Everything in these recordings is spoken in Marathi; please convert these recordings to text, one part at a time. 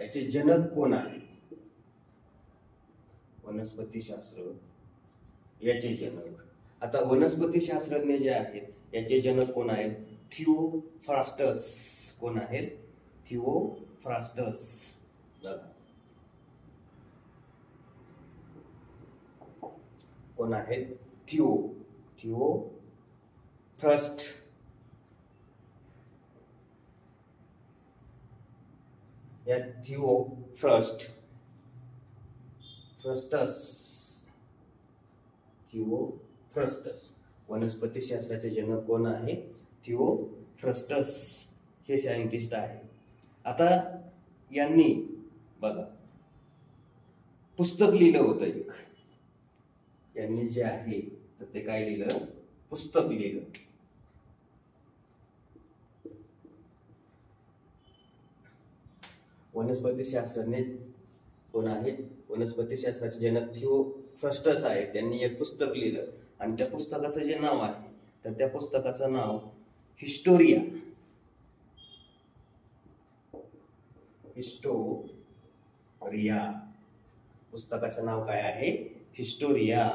याचे जनक कोण आहे? वनस्पतीशास्त्र याचे जनक. आता वनस्पती शास्त्रज्ञ जे आहेत याचे जनक कोण आहेत? थिओफ्रास्टस. कोण आहेत? थिओफ्रास्टस. कोण आहेत? थिओफ्रस्ट. या थिओफ्रस्टस. वनस्पती शास्त्राचे जनक कोण आहे? थिओफ्रस्टस हे सायंटिस्ट आहे. आता यांनी बघा पुस्तक लिहिलं होतं एक. यांनी जे आहे तर ते काय लिहिलं? पुस्तक लिहिलं. वनस्पती शास्त्रज्ञ कोण आहेत? वनस्पती शास्त्राचे जनक थिओफ्रस्टस आहेत. त्यांनी एक पुस्तक लिहिलं आणि त्या पुस्तकाचं जे नाव आहे तर त्या पुस्तकाचं नाव हिस्टोरिया. पुस्तकाचं नाव काय आहे? हिस्टोरिया.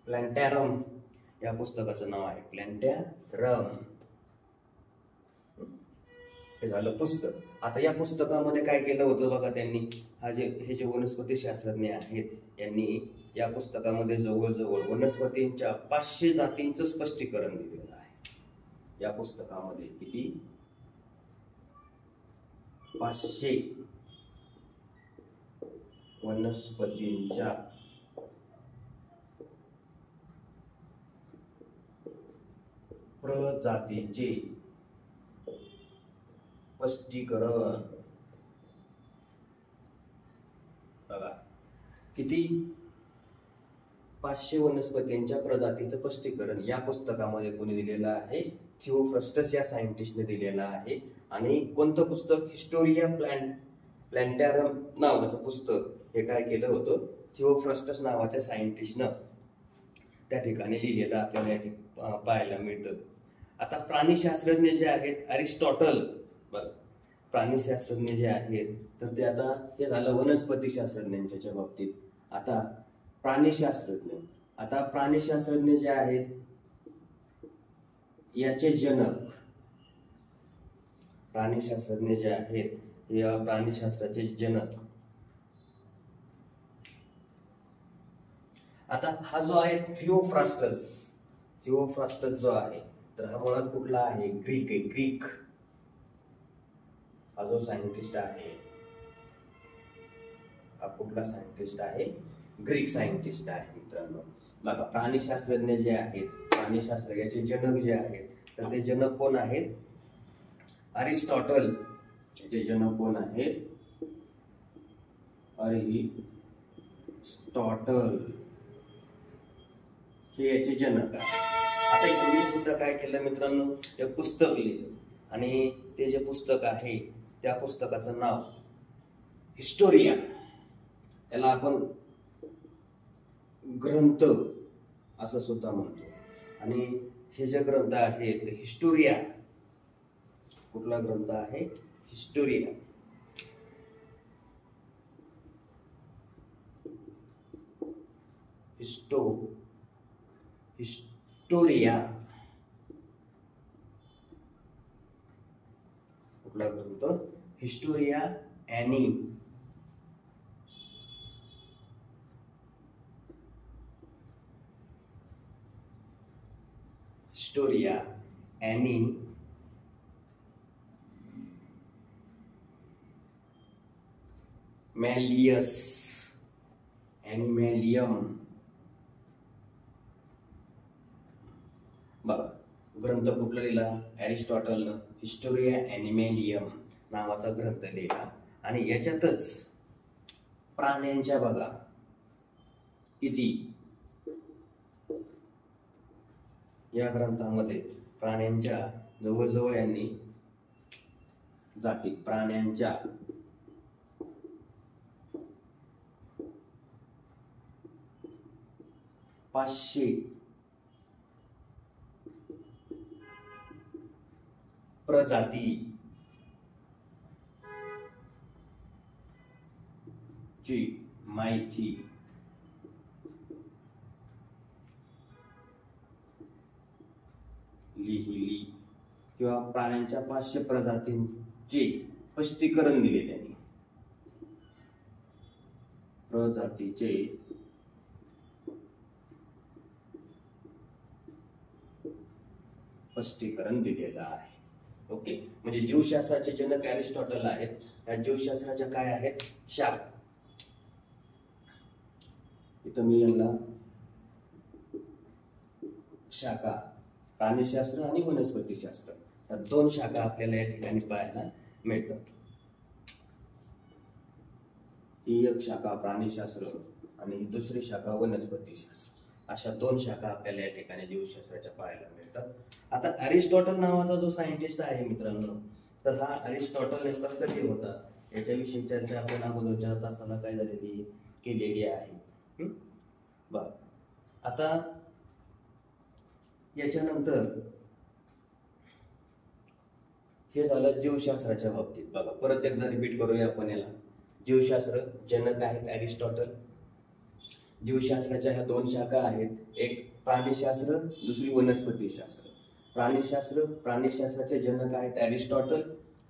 प्लॅन्टॅरम या पुस्तकाचं नाव आहे. प्लॅन्टॅरम हे झालं पुस्तक. आता या पुस्तकामध्ये काय केलं होतं बघा त्यांनी? हे जे वनस्पती शास्त्रज्ञ आहेत यांनी या पुस्तकामध्ये जवळजवळ वनस्पतींच्या 500 जातींचं स्पष्टीकरण दिलेलं आहे. या पुस्तकामध्ये किती? 500 वनस्पतींच्या प्रजातीचे स्पष्टीकरण. बघा किती? 500 वनस्पतींच्या प्रजातीचं स्पष्टीकरण या पुस्तकामध्ये कोणी दिलेलं आहे? थिओफ्रस्टस या सायंटिस्टने दिलेलं आहे. आणि कोणतं पुस्तक? हिस्टोरिया प्लॅन्टॅरम नावाचं पुस्तक. हे काय केलं होतं? थिओफ्रस्टस नावाच्या सायंटिस्टनं त्या ठिकाणी लिहिलेलं आपल्याला पाहायला मिळतं. आता प्राणीशास्त्रज्ञ जे आहेत अरिस्टॉटल. बघा प्राणीशास्त्रज्ञ जे आहेत तर ते आता हे झालं वनस्पती शास्त्रज्ञांच्या बाबतीत. आता प्राणीशास्त्रज्ञ जे आहेत याचे जनक. प्राणीशास्त्रज्ञ जे आहेत या प्राणीशास्त्राचे जनक. आता हा जो आहे थिओफ्रास्टस जो आहे तर हा मुळात कुठला आहे? ग्रीक. हा जो सायंटिस्ट आहे हा कुठला सायंटिस्ट आहे? ग्रीक सायंटिस्ट आहे मित्रांनो. बघा प्राणीशास्त्रज्ञ जे आहेत, प्राणीशास्त्र याचे जनक जे आहेत तर ते जनक कोण आहेत? अरिस्टॉटल. याचे जनक कोण आहेत? अरिस्टॉटल हे याचे जनक आहे. आता तुम्ही सुद्धा काय केलं मित्रांनो? एक पुस्तक लिहिलं आणि ते जे पुस्तक आहे त्या पुस्तकाचं नाव हिस्टोरिया. याला आपण ग्रंथ असं सुद्धा म्हणतो. आणि हे जे ग्रंथ आहेत हिस्टोरिया. कुठला ग्रंथ आहे? हिस्टोरिया. हिस्टोरिया कुठला ग्रंथ? हिस्टोरिया ॲनी. Historia Animalium. ॲनिमॅलियम. बघा ग्रंथ कुठला लिहिला? अरिस्टॉटलनं हिस्टोरिया ॲनिमॅलियम नावाचा ग्रंथ लिहिला. आणि याच्यातच प्राण्यांच्या बघा किती? या ग्रंथामध्ये प्राण्यांच्या जवळजवळ यांनी जाती प्राण्यांच्या 500 प्रजाती ची माहिती लिहिली किंवा प्राण्यांच्या 500 प्रजातींचे स्पष्टीकरण दिले त्यांनी. प्रजातीचे स्पष्टीकरण दिलेलं आहे. ओके, म्हणजे जीवशास्त्राचे जनक अरिस्टॉटल आहेत. या जीवशास्त्राच्या काय आहेत? शाखा. इथं मी यांना शाखा, प्राणीशास्त्र आणि वनस्पतीशास्त्र या 2 शाखा आपल्याला या ठिकाणी पाहायला मिळतात. ही एक शाखा प्राणीशास्त्र आणि दुसरी शाखा वनस्पतीशास्त्र, अशा 2 शाखा आपल्याला या ठिकाणी जीवशास्त्राच्या पाहायला मिळतात. आता अरिस्टॉटल नावाचा जो सायंटिस्ट आहे मित्रांनो, तर हा अरिस्टॉटल नेमका कधी होता याच्याविषयी चर्चा आपण अगोदरच्या तासाला काय झालेली केलेली आहे. बर, आता याच्यानंतर हे झालं जीवशास्त्राच्या बाबतीत. बघा, परत एकदा रिपीट करूया आपण याला. जीवशास्त्र जनक आहेत अरिस्टॉटल. जीवशास्त्राच्या ह्या 2 शाखा आहेत, एक प्राणीशास्त्र, दुसरी वनस्पतीशास्त्र. प्राणीशास्त्राचे जनक आहेत अरिस्टॉटल.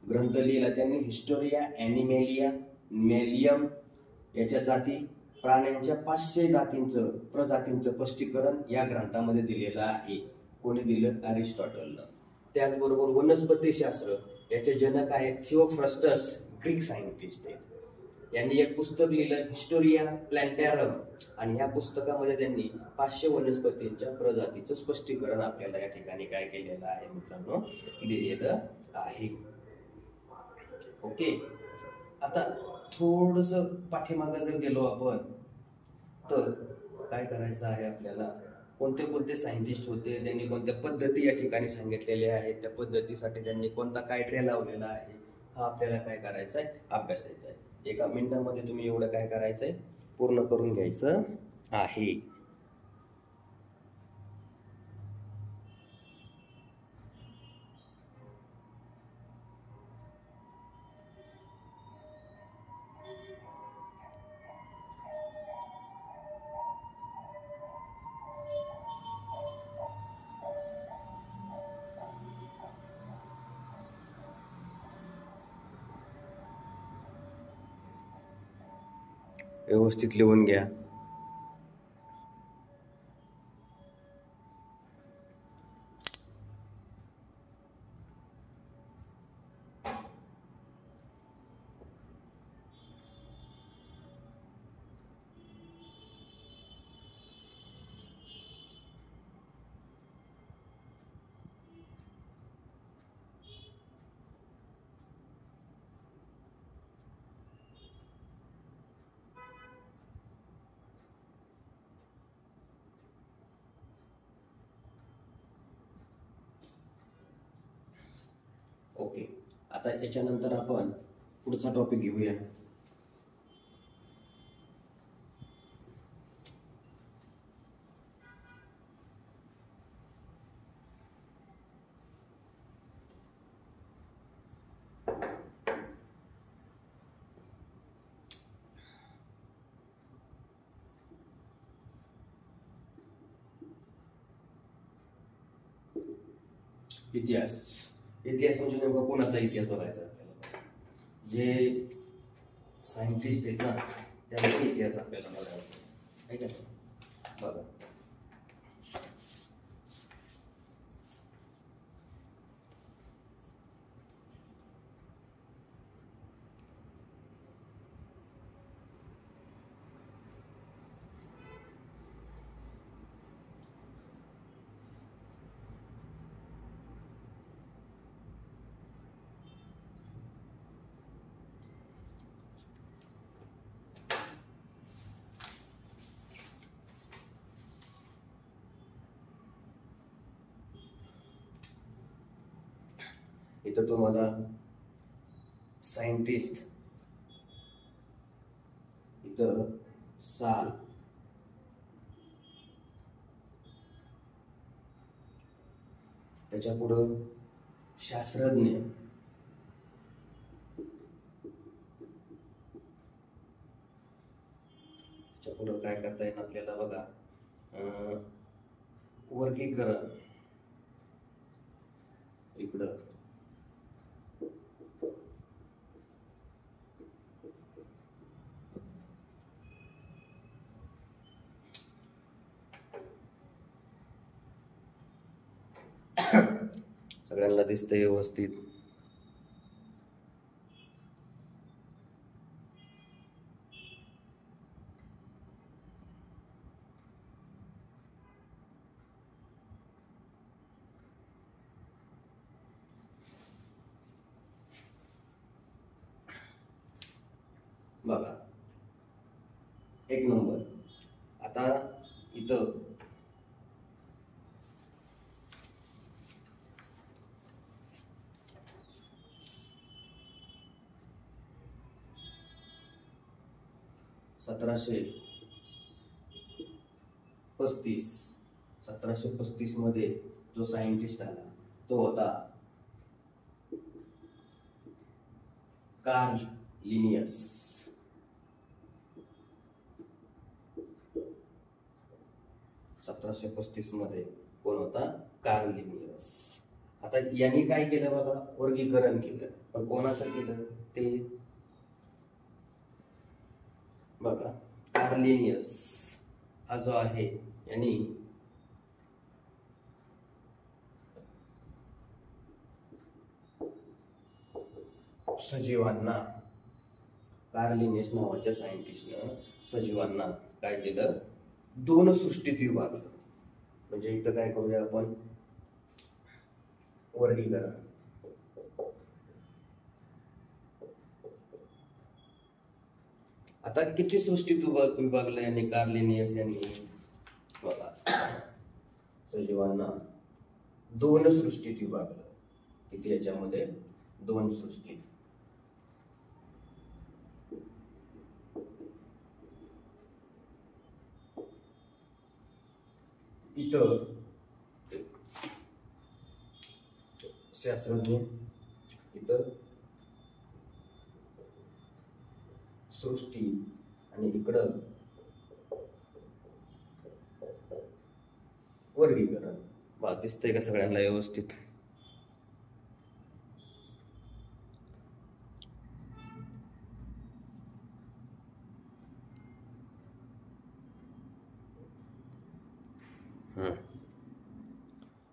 ग्रंथ लिहिला त्यांनी हिस्टोरिया ॲनिमेलिया मेलियम. याच्या जाती प्राण्यांच्या 500 प्रजातींचं स्पष्टीकरण या ग्रंथामध्ये दिलेलं आहे. कोणी दिलं? अरिस्टॉटलनं. त्याचबरोबर वनस्पतीशास्त्र याचे जनक आहेत थिओफ्रस्टस, ग्रीक सायंटिस्ट आहेत. यांनी एक पुस्तक लिहिलं हिस्टोरिया प्लॅन्टॅरम, आणि या पुस्तकामध्ये त्यांनी 500 वनस्पतींच्या प्रजातीचं स्पष्टीकरण आपल्याला या ठिकाणी काय केलेलं आहे मित्रांनो? दिलेलं आहे. ओके, आता थोडस पाठीमागे जर गेलो आपण तर काय करायचं आहे आपल्याला? कोणते कोणते सायंटिस्ट होते, त्यांनी कोणत्या पद्धती या ठिकाणी सांगितलेल्या आहेत, त्या पद्धतीसाठी त्यांनी कोणता क्रायटेरिया लावलेला आहे, हा आपल्याला काय करायचा आहे? अभ्यासायचा आहे. 1 मिनिटामध्ये तुम्ही एवढं काय करायचंय? पूर्ण करून घ्यायचं आहे. व्यवस्थित लिहून घ्या. ओके, आता याच्यानंतर आपण पुढचा टॉपिक घेऊया. इतिहास. इतिहास म्हणजे नेमका कोणाचा इतिहास बघायचा आपल्याला? जे सायंटिस्ट आहेत ना, त्यांचा इतिहास आपल्याला बघायचा आहे का? बघा, इथं तुम्हाला सायंटिस्ट, इथं साल, त्याच्या पुढं शास्त्रज्ञ पुढं काय करता येईल आपल्याला बघा, वर्गीकरण इकडं सगळ्यांना दिसतंय व्यवस्थित. बघा 1 नंबर. आता इथं सतराशे 1735 मध्ये जो सायंटिस्ट आला तो होता कार्ल लिनियस. 1735 मध्ये कोण होता? Carl Linnaeus. आता यांनी काय केलं बघा, वर्गीकरण केलं. पण कोणाचं केलं ते बघा. कार्ल लिनियस हा जो आहे यांनी सजीवांना, कार्ल लिनियस नावाच्या सायंटिस्टनं सजीवांना काय केलं, 2 सृष्टीत विभागलं. म्हणजे इथं काय करूया आपण, वर्गीकरण. आता किती सृष्टीत विभागलं यांनी कार्ल लिनियस यांनी? बघा, सजीवांना 2 सृष्टीत विभागलं. किती याच्यामध्ये? 2 सृष्टीत. इथं शास्त्रज्ञ, इथं सृष्टी आणि इकडं वर्गीकरण. बा दिसतंय का सगळ्यांना व्यवस्थित?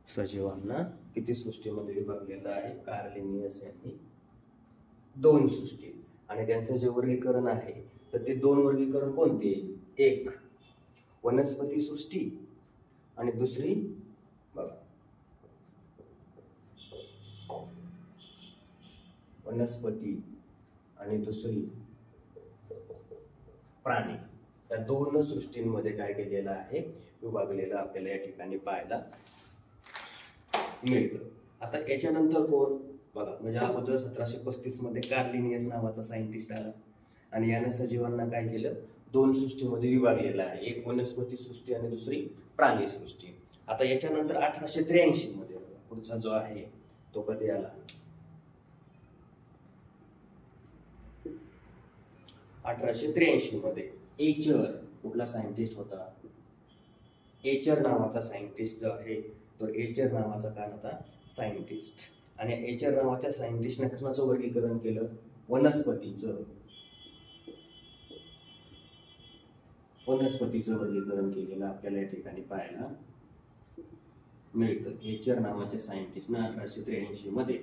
सजीवांना किती सृष्टीमध्ये विभागलेलं आहे? कार्ल लिनियस यांनी 2 सृष्टी. आणि त्यांचं जे वर्गीकरण आहे तर ते 2 वर्गीकरण कोणते? एक वनस्पती सृष्टी आणि दुसरी बघा वनस्पती आणि दुसरी प्राणी. या 2 सृष्टींमध्ये काय केलेलं आहे? विभागलेलं आपल्याला या ठिकाणी पाहायला मिळतं. आता याच्यानंतर कोण बघा, म्हणजे अगोदर 1735 मध्ये कार्ल लिनियस नावाचा सायंटिस्ट आला आणि याने सजीवांना काय केलं, 2 सृष्टीमध्ये विभागलेलं आहे. एक वनस्पती सृष्टी आणि दुसरी प्राणी सृष्टी. आता याच्यानंतर 1883 मध्ये पुढचा जो आहे तो कधी आला? 1883 मध्ये एचर कुठला सायंटिस्ट होता? एचर नावाचा सायंटिस्ट जो आहे तो एचर नावाचा काय होता? सायंटिस्ट. आणि एचर नावाच्या सायंटिस्टने कशाचं वर्गीकरण केलं? वनस्पतीचं वर्गीकरण केलेलं आपल्याला या ठिकाणी पाहायला मिळतं. एचर नावाच्या सायंटिस्टने 1883 मध्ये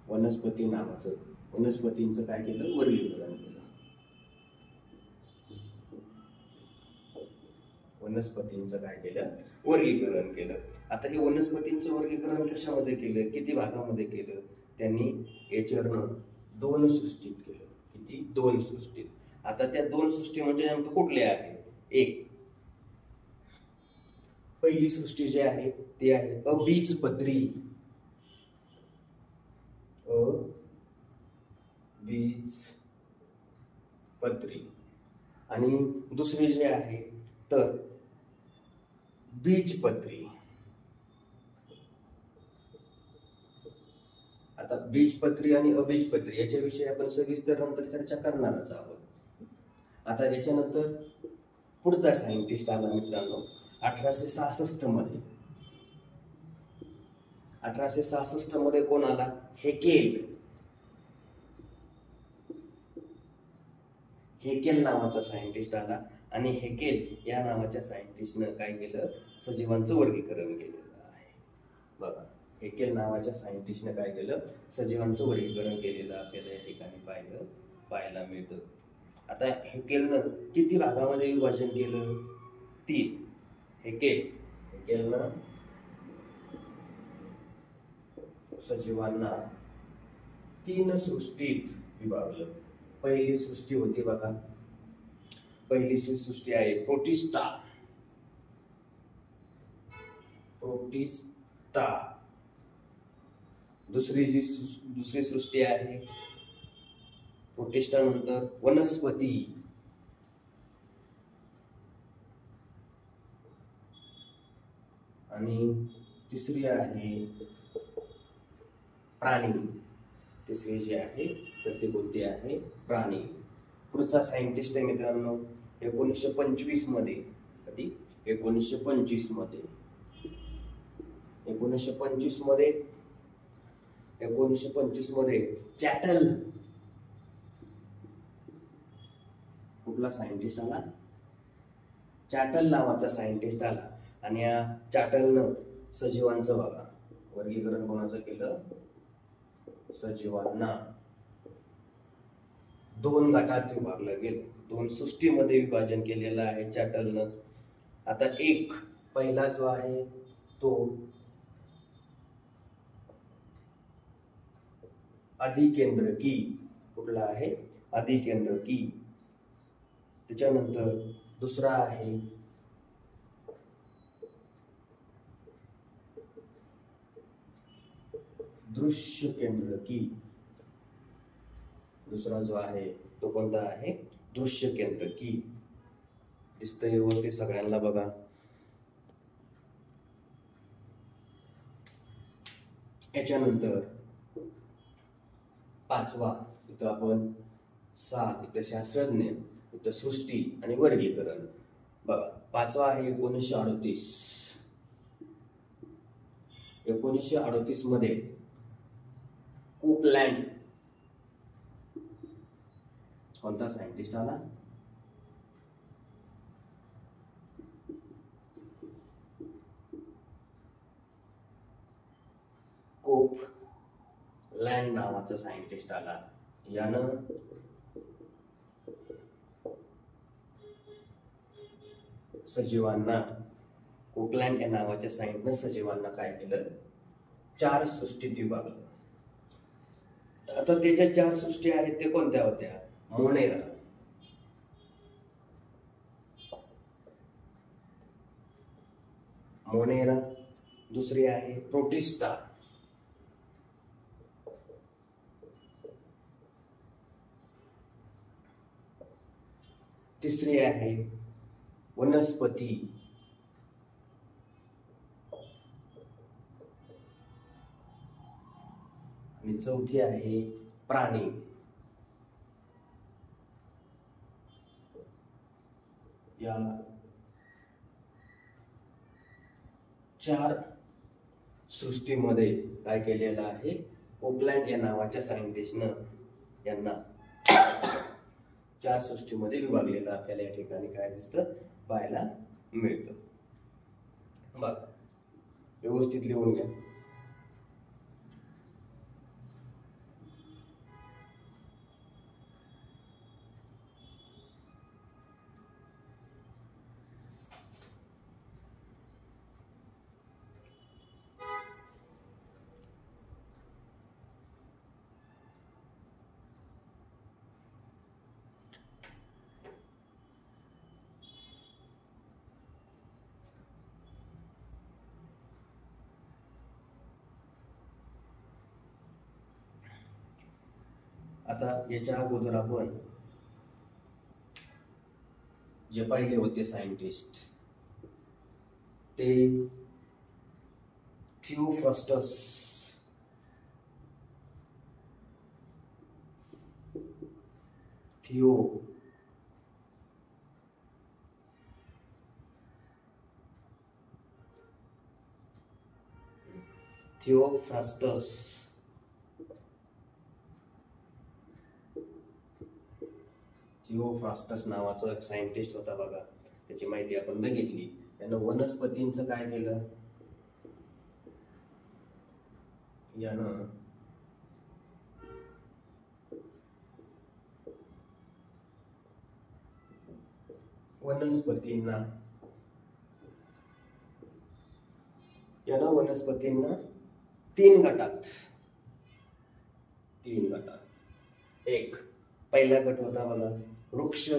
वनस्पतींचं काय केलं? वर्गीकरण केलं. वनस्पतींचं काय केलं? वर्गीकरण केलं. आता हे वनस्पतींचं वर्गीकरण कशामध्ये केलं? किती भागामध्ये केलं? त्यांनी एचरनं 2 सृष्टीत केलं. किती? 2 सृष्टीत. आता त्या 2 सृष्टी म्हणजे नेमकं कुठल्या आहेत? एक पहिली सृष्टी जी आहे ती आहे अबीजपत्री. अबीजपत्री. आणि दुसरी जी आहे तर बीजपत्री. आता बीजपत्री आणि अबीजपत्री याच्याविषयी आपण सविस्तर नंतर चर्चा करणारच आहोत. आता याच्यानंतर पुढचा सायंटिस्ट आला मित्रांनो 1866 मध्ये. 1866 मध्ये कोण आला? हेकेल. हेकेल नावाचा सायंटिस्ट आला आणि हेकेल या नावाच्या सायंटिस्टनं काय केलं? सजीवांचं वर्गीकरण केलेलं आहे. बघा, हेकेल नावाच्या सायंटिस्टनं काय केलं? सजीवांचं वर्गीकरण केलेलं आपल्याला या ठिकाणी पाहायला मिळतं. आता हेकेलनं किती भागामध्ये विभाजन केलं? 3. हेकेलनं सजीवांना 3 सृष्टीत विभागलं. पहिली सृष्टी होती बघा, पहिली सृष्टी आहे प्रोटिस्टा. दुसरी सृष्टी आहे प्रोटिस्टा नंतर वनस्पती. आणि तिसरी आहे प्राणी. तिसरी जी आहे तर ती कोणती आहे? प्राणी. पुढचा सायंटिस्ट आहे मित्रांनो 1925 मध्ये. कधी? 1925 मध्ये. 1925 मध्ये चॅटल. कुठला सायंटिस्ट आला? चॅटल नावाचा सायंटिस्ट आला. आणि या चॅटलनं सजीवांचं बघा वर्गीकरण कोणाचं केलं? सजीवांना 2 गटात विभागलं गेलं. 2 सृष्टीमध्ये विभाजन केलेलं आहे चॅटलनं. आता पहिला जो आहे तो अधिकेंद्रकी. कुठला आहे? अधिकेंद्रकी. त्याच्यानंतर दुसरा आहे दृश्य केंद्रकी. दुसरा जो आहे तो कोणता आहे? दृश्य केंद्रकी. दिसतंय व्यवस्थित सगळ्यांना बघा. याच्यानंतर 5वा इथं आपण इथं शास्त्रज्ञ, इथं सृष्टी आणि वर्गीकरण. बघा 5वा आहे 1938. 1938 मध्ये कोपलँड. कोणता सायंटिस्ट आला? कोपलँड नावाचा सायंटिस्ट आला. यानं सजीवांना, कोपलँड या नावाच्या सायंटिस्टनं सजीवांना काय केलं? 4 सृष्टीत विभागलं. आता त्याच्या 4 सृष्टी आहेत ते कोणत्या होत्या? मोनेरा. दुसरी आहे प्रोटिस्टा. तिसरी आहे वनस्पती. आणि चौथी आहे प्राणी. या 4 सृष्टीमध्ये काय केलेलं आहे? कोपलँड या नावाच्या सायंटिस्टनं यांना 4 सृष्टीमध्ये विभागलेलं आपल्याला या ठिकाणी काय दिसतं? पाहायला मिळतं. बघा व्यवस्थित लिहून घ्या. आता याच्या अगोदर आपण जे पहिले होते सायंटिस्ट ते थिओफ्रस्टस थियो थिओफ्रास्टस थिओफ्रास्टस नावाचा एक सायंटिस्ट होता बघा, त्याची माहिती आपण बघितली. त्यानं वनस्पतींचं काय केलं, यानं वनस्पतींना तीन गटात एक पहिला गट होता बघा वृक्ष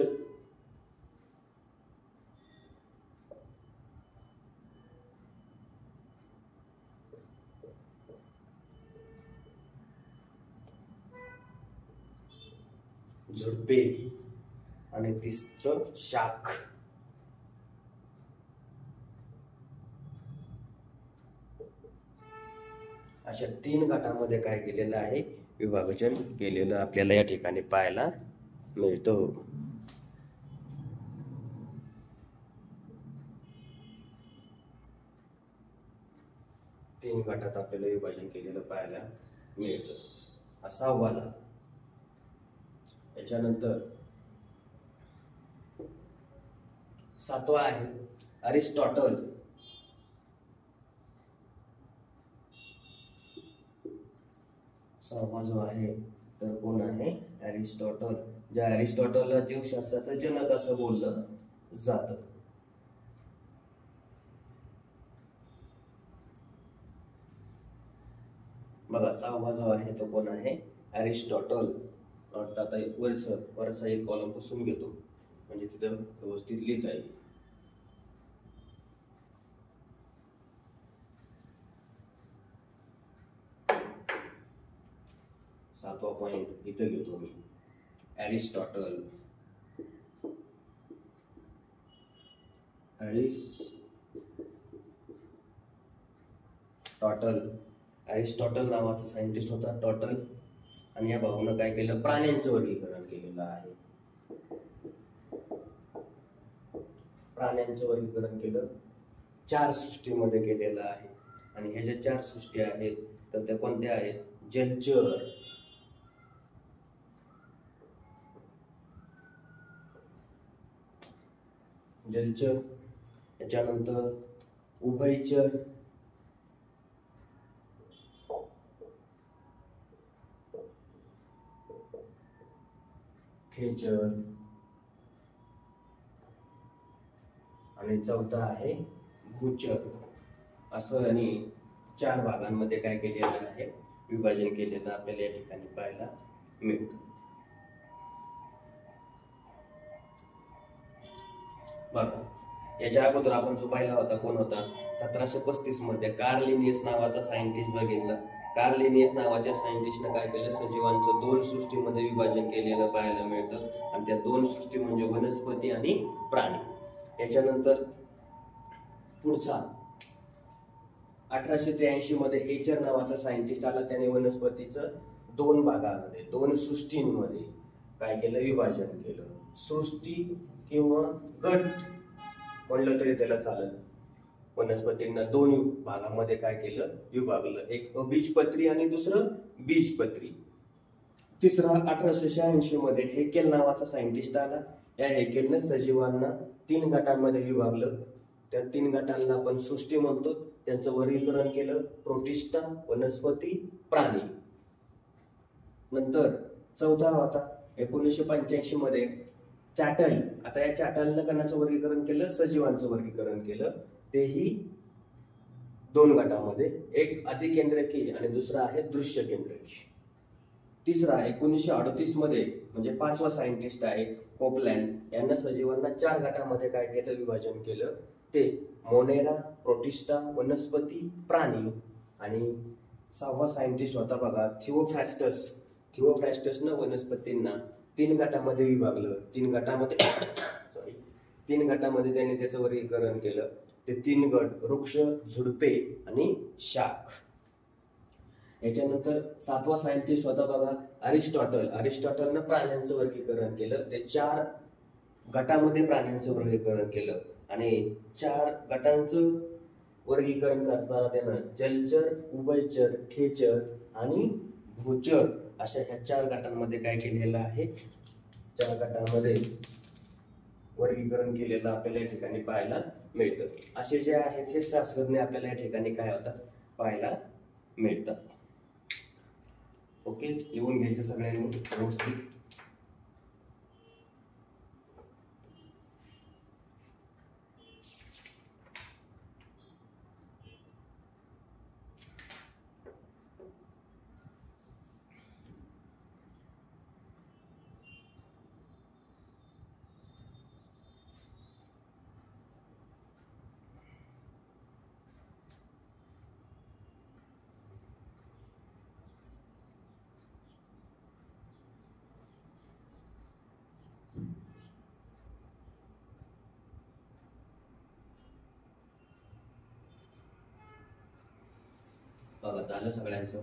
झुडपे आणि तिसरं शाख. अशा तीन गटामध्ये काय केलेलं आहे, विभाजन केलेलं आपल्याला या ठिकाणी पाहायला मिळतं. तीन गटात आपल्याला विभाजन केलेलं पाहायला मिळतं. हा सहावा झाला. याच्यानंतर सातवा आहे अरिस्टॉटल. सहावा जो आहे तर कोण आहे, अरिस्टॉटल. ज्या अरिस्टॉटलला जीवशास्त्राचा जनक असं बोललं जातं. बघा सहावा जो आहे तो कोण आहे, अरिस्टॉटल. आता वरचा एक कॉलम पुसून घेतो म्हणजे तिथं व्यवस्थित लिहिता येईल. सातवा पॉइंट इथं घेतो मी, अरिस्टॉटल. अरिस्टॉटल नावाचा सायंटिस्ट होता, टॉटल. आणि या भाऊनं काय केलं, प्राण्यांचं वर्गीकरण केलेलं आहे. प्राण्यांचं वर्गीकरण केलं, चार सृष्टीमध्ये केलेलं आहे. आणि ह्या ज्या चार सृष्टी आहेत तर त्या कोणत्या आहेत, जलचर, याच्यानंतर उभयचर, खेचर आणि चौथा आहे भूचर. असं आणि चार भागांमध्ये काय केलेलं आहे, विभाजन केलेलं आपल्याला या ठिकाणी पाहायला मिळतं. बघा याच्या अगोदर आपण जो पाहिला होता कोण होता, 1735 मध्ये कार्ल लिनियस नावाचा सायंटिस्ट बघितला. कार्ल लिनियस नावाच्या सायंटिस्टने काय केलं, सजीवांचं दोन सृष्टीमध्ये विभाजन केलेलं पाहायला मिळतं. आणि त्या दोन सृष्टी म्हणजे वनस्पती आणि प्राणी. याच्यानंतर पुढचा 1883 मध्ये एचर नावाचा सायंटिस्ट आला. त्याने वनस्पतीचं दोन भागामध्ये, दोन सृष्टींमध्ये काय केलं, विभाजन केलं. सृष्टी किंवा गट म्हणलं तरी त्याला चालेल. वनस्पतींना दोन भागामध्ये काय केलं, विभागलं. एक अबीजपत्री आणि दुसरं बीजपत्री. तिसरा 1886 मध्ये हेकेल नावाचा सायंटिस्ट आला. या हेकेलने सजीवांना तीन गटांमध्ये विभागलं. त्या तीन गटांना आपण सृष्टी म्हणतो. त्यांचं वर्गीकरण केलं, प्रोटिस्टा, वनस्पती, प्राणी. नंतर चौथा होता 1985 मध्ये चॅटल. आता या चॅटलनं कणाचं वर्गीकरण केलं, सजीवांचं वर्गीकरण केलं. तेही दोन गटामध्ये, एक अधिकेंद्रकी आणि दुसरा आहे दृश्य केंद्रकी. तिसरा 1938 मध्ये म्हणजे पाचवा सायंटिस्ट आहे कोपलँड. यांना सजीवांना चार गटामध्ये काय केलं, विभाजन केलं. ते मोनेरा, प्रोटिस्टा, वनस्पती, प्राणी. आणि सहावा सायंटिस्ट होता बघा थिओफ्रास्टस. थिओफ्रास्टसनं वनस्पतींना तीन गटामध्ये विभागलं. तीन गटामध्ये त्यांनी त्याचं वर्गीकरण केलं. ते तीन गट वृक्ष, झुडपे आणि शाख. याच्यानंतर 7वा सायंटिस्ट होता बघा अरिस्टॉटल. अरिस्टॉटलनं प्राण्यांचं वर्गीकरण केलं. ते 4 गटामध्ये प्राण्यांचं वर्गीकरण केलं आणि 4 गटांचं वर्गीकरण करताना त्यानं जलचर, उभयचर, खेचर आणि भूचर अशा ह्या 4 गटांमध्ये काय केलेलं आहे, 4 गटांमध्ये वर्गीकरण केलेलं आपल्याला या ठिकाणी पाहायला मिळतं. असे जे आहेत हे शास्त्रज्ञ आपल्याला या ठिकाणी काय होतात पाहायला मिळतात. ओके, येऊन घ्यायचं सगळ्यांनी व्यवस्थित. बघा झालं सगळ्यांचं.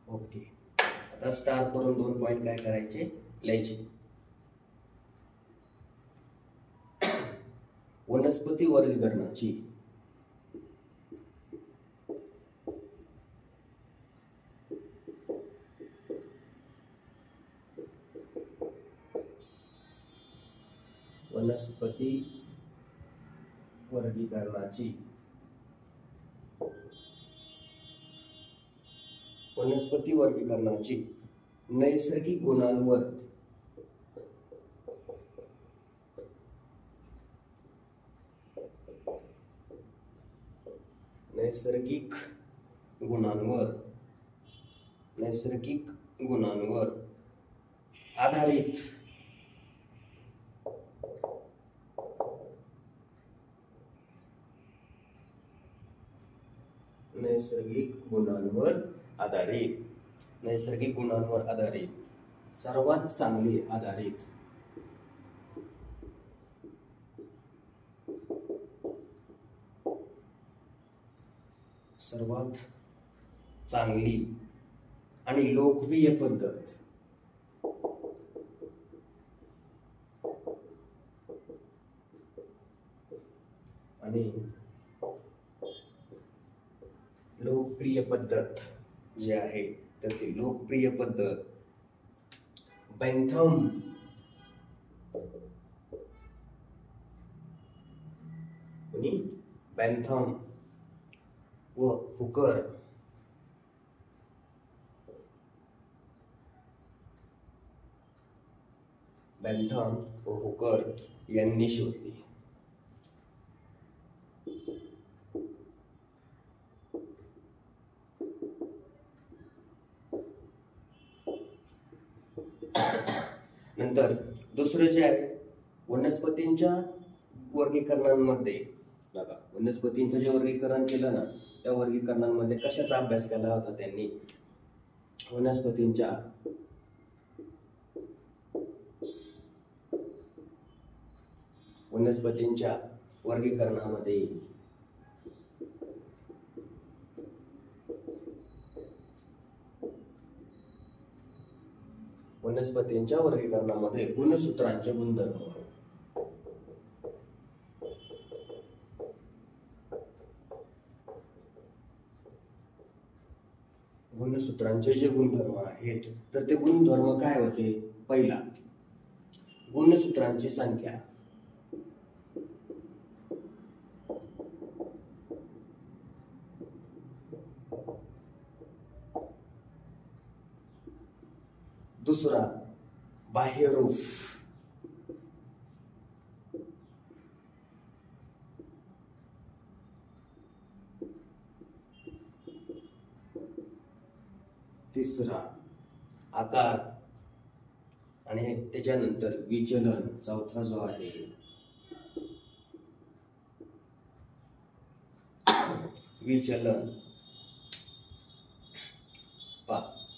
ओके, आता स्टार करून 2 पॉइंट काय करायचे लिहायचे. वनस्पती वर्गीकरणाची वनस्पती वर्गीकरणाची वनस्पती वर्गीकरणाची नैसर्गिक गुणांवर नैसर्गिक गुणांवर आधारित नैसर्गिक गुणांवर आधारित सर्वात चांगली आणि लोकप्रिय पद्धत जी आहे तर ती लोकप्रिय पद्धत बेंथम व हुकर यांनी शोधली. नंतर दुसरं जे आहे वनस्पतींच्या वर्गीकरणांमध्ये बघा, वनस्पतींचं जे वर्गीकरण केलं ना त्या वर्गीकरणांमध्ये कशाचा अभ्यास केला होता त्यांनी? वनस्पतींच्या वर्गीकरणामध्ये गुणसूत्रांचे गुणधर्म. गुणसूत्रांचे जे गुणधर्म आहेत तर ते गुणधर्म काय होते? पहिला, गुणसूत्रांची संख्या. दुसरा, बाह्यरूप. तिसरा, आकार. आणि त्याच्यानंतर विचलन. चौथा जो आहे विचलन.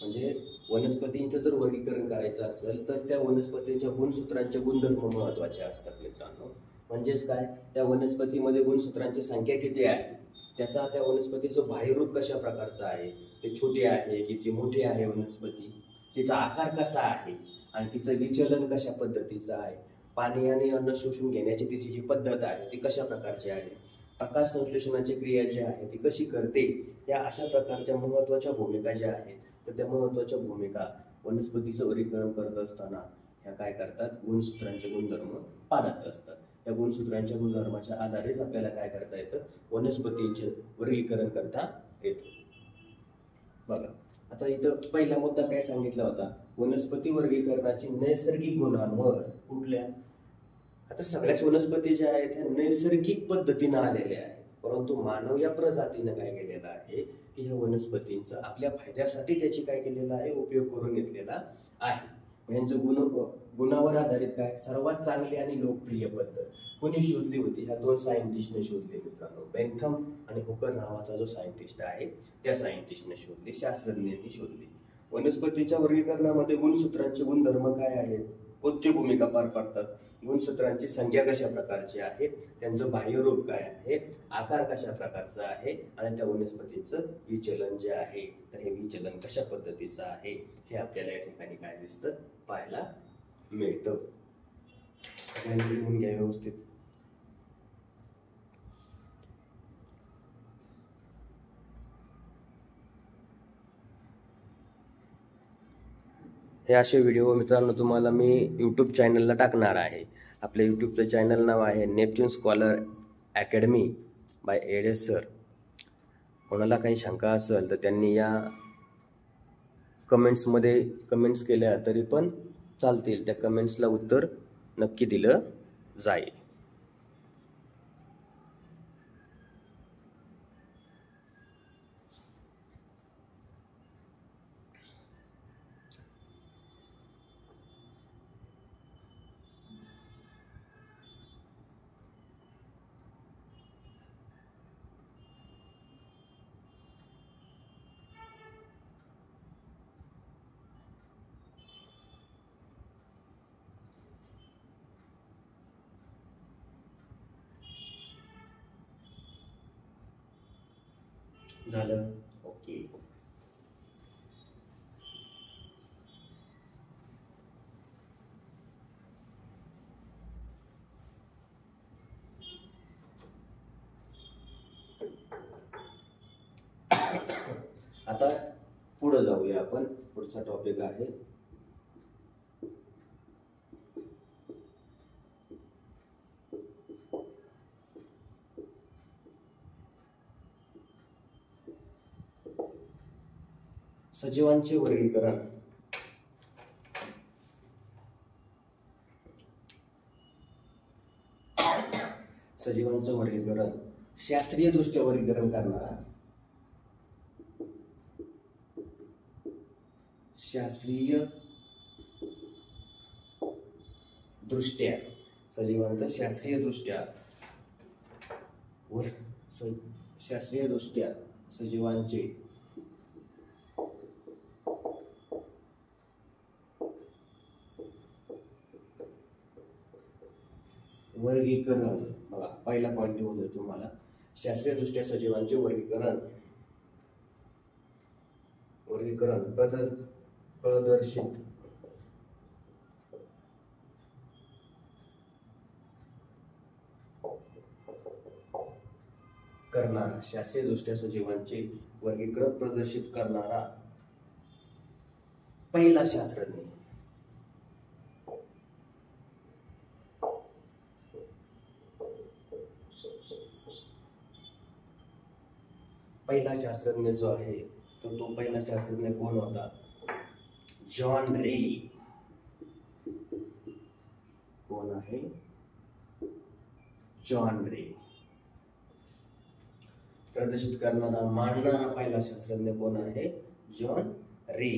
म्हणजे वनस्पतींचं जर वर्गीकरण करायचं असेल तर त्या वनस्पतींच्या गुणसूत्रांचे गुणधर्म महत्वाचे असतात मित्रांनो. म्हणजेच काय, त्या वनस्पतीमध्ये गुणसूत्रांची संख्या किती आहे, त्याचा त्या वनस्पतीचं बाह्यरूप कशा प्रकारचं आहे, ते छोटे आहे किती मोठे आहे वनस्पती, तिचा आकार कसा आहे आणि तिचं विचलन कशा पद्धतीचं आहे, पाणी आणि अन्न शोषून घेण्याची तिची जी पद्धत आहे ती कशा प्रकारची आहे, प्रकाश संश्लेषणाची क्रिया जी आहे ती कशी करते, या अशा प्रकारच्या महत्वाच्या भूमिका ज्या आहेत तर त्या महत्वाच्या भूमिका वनस्पतीचं वर्गीकरण करत असताना ह्या काय करतात, गुणसूत्रांचे गुणधर्म पाळत असतात. या गुणसूत्रांच्या गुणधर्माच्या आधारेच आपल्याला काय करता येतं, वनस्पतींचे वर्गीकरण करता येतं. बघा, आता इथं पहिला मुद्दा काय सांगितला होता, वनस्पती वर्गीकरणाची नैसर्गिक गुणांवर. कुठल्या? आता सगळ्याच वनस्पती ज्या आहेत ह्या नैसर्गिक पद्धतीने आलेल्या आहेत, परंतु मानव या प्रजातीनं काय केलेलं आहे की ह्या वनस्पतींचा आपल्या फायद्यासाठी त्याची काय केलेला आहे, उपयोग करून घेतलेला आहे. यांचं गुणावर आधारित काय, सर्वात चांगली आणि लोकप्रिय पद्धत कोणी शोधली होती? ह्या दोन सायंटिस्टने शोधली मित्रांनो. बेंथम आणि हुकर नावाचा जो सायंटिस्ट आहे त्या सायंटिस्टने शोधली, शास्त्रज्ञांनी शोधली. वनस्पतीच्या वर्गीकरणामध्ये गुणसूत्रांचे गुणधर्म काय आहेत, कोणती भूमिका पार पाडतात, गुणसूत्रांची संख्या कशा प्रकारची आहे, त्यांचं बाह्यरूप काय आहे, आकार कशा प्रकारचा आहे आणि त्या वनस्पतीचं विचलन जे आहे तर हे विचलन कशा पद्धतीचं आहे हे आपल्याला या ठिकाणी काय दिसतं, पाहायला मिळतं. सगळ्यांनी लिहून घ्या व्यवस्थित. हे असे व्हिडिओ मित्रांनो तुम्हाला मी यूट्यूब चॅनलला टाकणार आहे. आपल्या यूट्यूबचं चॅनल नाव आहे नेपच्यून स्कॉलर अकॅडमी बाय एडेस सर. कोणाला काही शंका असेल तर त्यांनी या कमेंट्समध्ये कमेंट्स केल्या तरी पण चालतील, त्या कमेंट्सला उत्तर नक्की दिलं जाईल. झालं? ओके. आता पुढे जाऊया आपण. पुढचा टॉपिक आहे सजीवांचे वर्गीकरण. सजीवांचं वर्गीकरण शास्त्रीय दृष्ट्या वर्गीकरण करणारा, शास्त्रीय दृष्ट्या सजीवांचं शास्त्रीय दृष्ट्या सजीवांचे वर्गीकरण, बघा पहिला पॉइंट लिहून देतो तुम्हाला, शास्त्रीयदृष्ट्या सजीवांचे वर्गीकरण प्रदर्शित करणारा, शास्त्रीयदृष्ट्या सजीवांचे वर्गीकरण प्रदर्शित करणारा पहिला शास्त्रज्ञ, जो आहे तो पहिला शास्त्रज्ञ कोण होता? जॉन रे. कोण आहे? जॉन रे. प्रदर्शित करणारा, मांडणारा पहिला शास्त्रज्ञ कोण आहे? जॉन रे.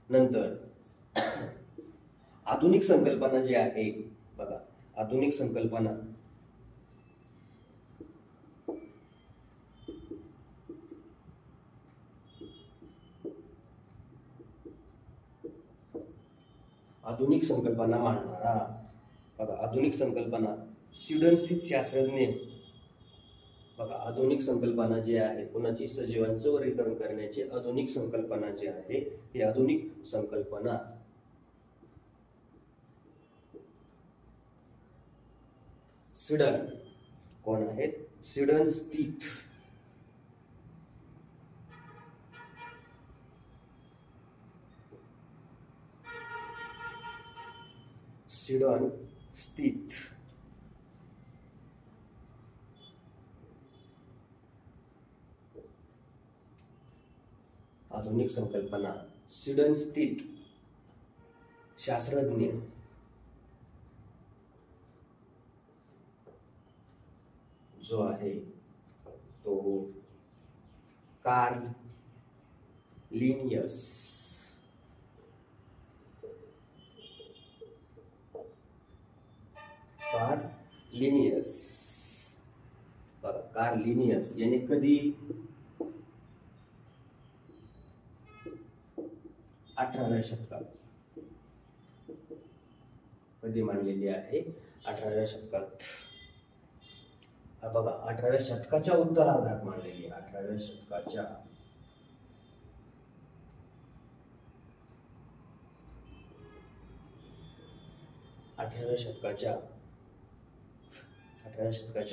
नंतर आधुनिक संकल्पना जी आहे, बघा आधुनिक संकल्पना मांडणारा, बघा आधुनिक संकल्पना स्वीडनस्थित शास्त्रज्ञ, बघा आधुनिक संकल्पना जी आहे कोणाची? सजीवांचं वर्गीकरण करण्याची आधुनिक संकल्पना जी आहे ही आधुनिक संकल्पना स्वीडन, कोण आहेत? स्वीडन स्थित आधुनिक संकल्पना स्वीडन स्थित शास्त्रज्ञ जो आहे तो कार्ल लिनियस. कार्ल लिनियस याने कधी 18व्या शतकात कधी मांडलेली आहे? 18व्या शतकात. बघा 18व्या शतकाच्या उत्तरार्धात मांडलेली आहे. 18व्या शतकाच्या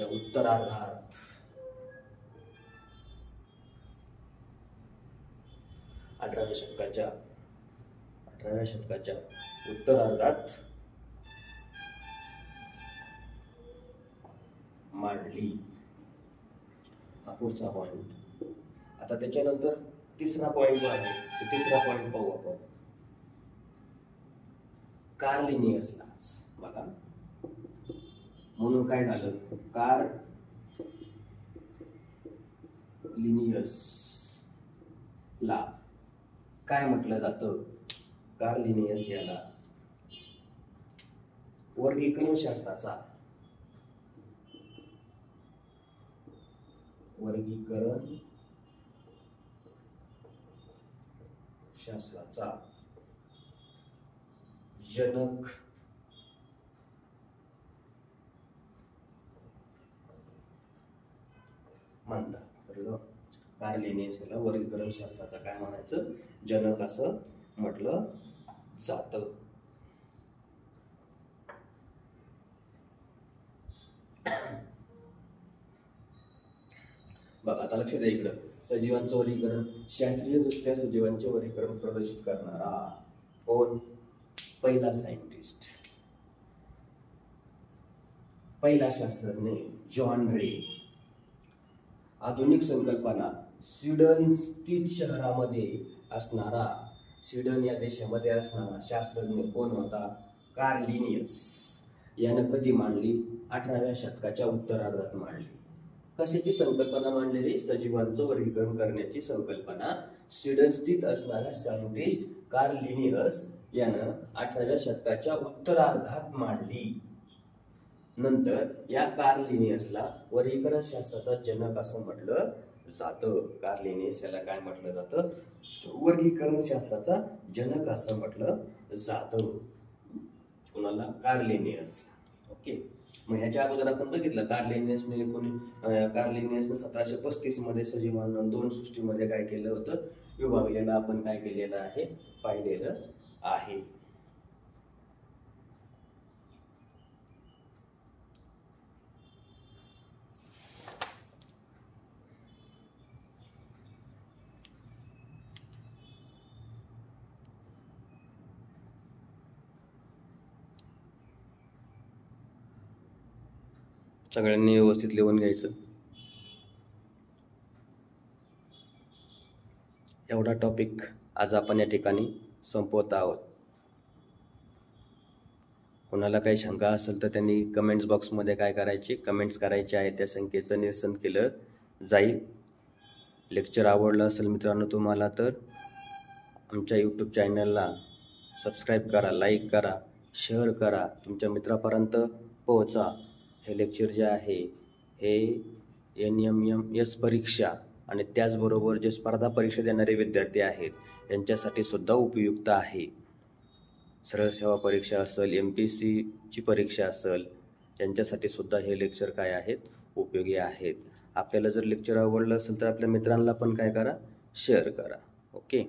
उत्तरार्धात 18व्या शतकाच्या उत्तरार्धात मांडली. हा पुढचा पॉइंट. आता त्याच्यानंतर तिसरा पॉइंट जो आहे तो तिसरा पॉइंट पाहू आपण. कार्ल लिनियसलाच, बघा म्हणून काय झालं? कार्ल लिनियस ला काय म्हटलं जातं? कार्ल लिनियस याला वर्गीकरण शास्त्राचा जनक म्हणतात. बरोबर, कार्ल लिनियस याला वर्गीकरण शास्त्राचा काय म्हणायचं? जनक असं म्हटलं जातं. बघा आता लक्ष द्या इकडं. सजीवांचं वर्गीकरण, शास्त्रीय दृष्ट्या सजीवांचे वर्गीकरण प्रदर्शित करणारा कोण? पहिला सायंटिस्ट, पहिला शास्त्रज्ञ जॉन रे. आधुनिक संकल्पना स्वीडन स्थित शहरामध्ये असणारा, स्वीडन या देशामध्ये असणारा शास्त्रज्ञ कोण होता? Carl Linnaeus. यानं कधी मांडली? 18व्या शतकाच्या उत्तरार्धात मांडली. कशाची संकल्पना मांडलेली? सजीवांचं वर्गीकरण करण्याची संकल्पना स्वीडन स्थित असणारा सायंटिस्ट कार्ल लिनियस यानं 18व्या शतकाच्या उत्तरार्धात मांडली. नंतर या कार्ल लिनियसला वर्गीकरण शास्त्राचा जनक असं म्हटलं जातं. कार्ल लिनियस याला काय म्हटलं जातं? वर्गीकरण शास्त्राचा जनक असं म्हटलं जातं. कुणाला? Carl Linnaeus. ओके. मग ह्याच्या अगोदर आपण बघितलं कार्ल लिनियसने 1735 मध्ये सजीवांना 2 सृष्टीमध्ये काय केलं होतं? विभागलेलं आपण काय केलेलं आहे? पाहिलेलं आहे. सगळ्यांनी व्यवस्थित लिहून घ्यायचं. एवढा टॉपिक आज आपण या ठिकाणी संपवत आहोत. कोणाला काही शंका असेल तर त्यांनी कमेंट्स बॉक्समध्ये काय करायचे? कमेंट्स करायचे आहे. त्या शंकेचं निरसन केलं जाईल. लेक्चर आवडलं असेल मित्रांनो तुम्हाला तर आमच्या यूट्यूब चॅनलला सबस्क्राईब करा, लाईक करा, शेअर करा, तुमच्या मित्रापर्यंत पोहोचा. हे लेक्चर जे आहे हे NMMS परीक्षा आणि त्याचबरोबर जे स्पर्धा परीक्षा देणारे विद्यार्थी आहेत यांच्यासाठी सुद्धा उपयुक्त आहे. सरळ सेवा परीक्षा असेल, MPSCची परीक्षा असेल, यांच्यासाठी सुद्धा हे लेक्चर काय आहेत? उपयोगी आहेत. आपल्याला जर लेक्चर आवडलं असेल तर आपल्या मित्रांना पण काय करा? शेअर करा. ओके,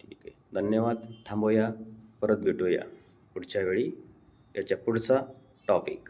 ठीक आहे. धन्यवाद. थांबूया, परत भेटूया पुढच्या वेळी याच्या पुढचा टॉपिक.